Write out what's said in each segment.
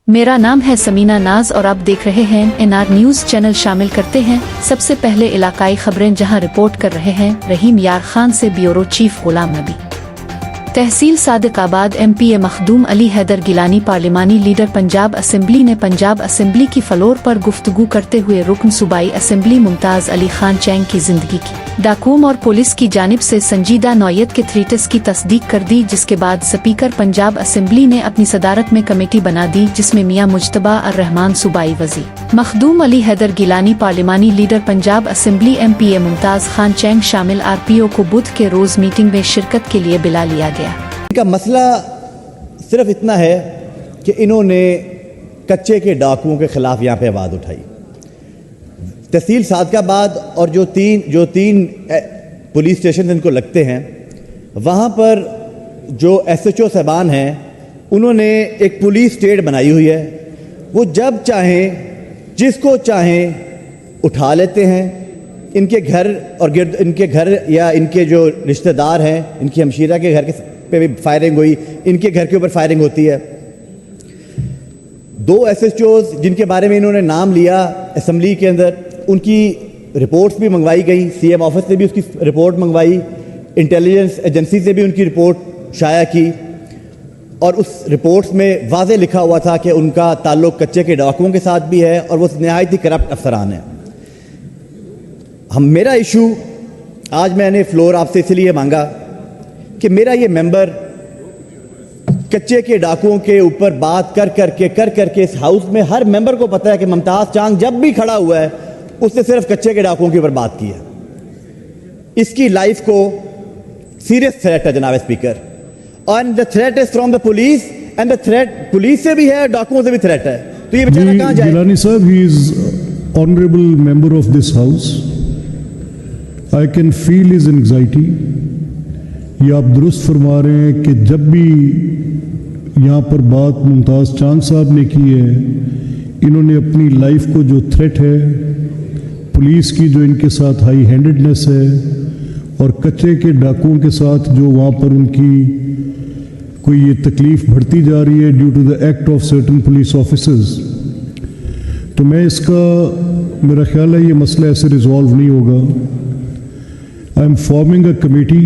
मेरा नाम है समीना नाज और आप देख रहे हैं NR न्यूज चैनल। शामिल करते हैं सबसे पहले इलाकाई खबरें, जहां रिपोर्ट कर रहे हैं रहीम यार खान से bureau chief Ghulam Nabi. Tehsil Sadiqabad MPA Makhdoom Ali Haider Gilani पार्लिमानी लीडर पंजाब असेंबली ने पंजाब असेंबली की फ्लोर पर गुफ्तगू करते हुए रुकन सूबाई असेंबली मुमताज अली खान चैंग की जिंदगी की डाकुओं और पुलिस की जानिब से संजीदा नौयत के थ्रीट्स की तस्दीक कर दी, जिसके बाद स्पीकर पंजाब असेंबली ने अपनी सदारत में कमेटी बना दी, जिसमें मियां मुज्तबा अर रहमान सूबाई वज़ीर, मखदूम अली हैदर गिलानी पार्लिमानी leader Punjab assembly MPA Mumtaz Khan Chang शामिल। RPO को बुध के रोज मीटिंग में शिरकत के लिए बुला लिया गया। इनका मसला सिर्फ इतना है कि इन्होंने कच्चे के डाकुओं के खिलाफ यहाँ पे आवाज़ उठाई। तहसील सादिकाबाद और जो तीन पुलिस स्टेशन इनको लगते हैं, वहाँ पर जो SHO साहबान हैं उन्होंने एक पुलिस स्टेट बनाई हुई है। वो जब चाहें जिसको चाहें उठा लेते हैं। इनके घर और इनके घर या इनके जो रिश्तेदार हैं, इनकी हमशीरा के घर पे भी फायरिंग हुई, इनके घर के ऊपर फायरिंग होती है। 2 SHOs जिनके बारे में इन्होंने नाम लिया असेंबली के अंदर, उनकी रिपोर्ट्स भी मंगवाई गई। CM ऑफिस से भी उसकी रिपोर्ट मंगवाई, इंटेलिजेंस एजेंसी से भी उनकी रिपोर्ट शाया की, और उस रिपोर्ट्स में वाज़े लिखा हुआ था कि उनका ताल्लुक़ कच्चे के डाकुओं के साथ भी है और वो नहायत ही करप्ट अफसरान है। मेरा इशू आज मैंने फ्लोर आपसे इसलिए मांगा कि मेरा ये मेंबर कच्चे के डाकुओं के ऊपर बात कर करके इस हाउस में हर मेंबर को पता है कि मुमताज चांग जब भी खड़ा हुआ है उसने सिर्फ कच्चे के डाकुओं के ऊपर बात की है। इसकी लाइफ को सीरियस थ्रेट है जनाब speaker, and the threat is from the police, and the threat police से भी है, डाकुओं से भी थ्रेट है। तो ये बेचारा कहां जाए? गिलानी साहब, he is honourable member of this house. I can feel his anxiety. ये आप दुरुस्त फरमा रहे हैं कि जब भी यहाँ पर बात मुमताज़ चांग साहब ने की है, इन्होंने अपनी लाइफ को जो थ्रेट है, पुलिस की जो इनके साथ हाई हैंडेडनेस है, और कच्चे के डाकुओं के साथ जो वहाँ पर उनकी कोई ये तकलीफ़ बढ़ती जा रही है due to the act of certain police officers, तो मैं इसका, मेरा ख्याल है ये मसला ऐसे रिजॉल्व नहीं होगा। I am forming a committee.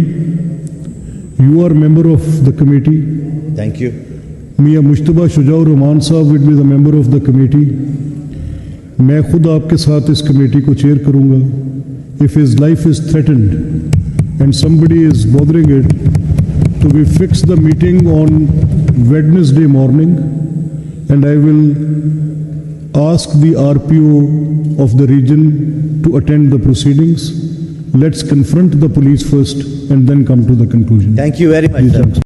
You are member of the committee. Thank you. मियां मुज्तबा शुजाउर रहमान साहब will be the member of the committee. मैं खुद आपके साथ इस कमेटी को चेयर करूंगा। If his life is threatened and somebody is bothering it, तो we fix the meeting on Wednesday morning, and I will ask the RPO of the region to attend the proceedings. Let's confront the police first and then come to the conclusion. Thank you very much, sir.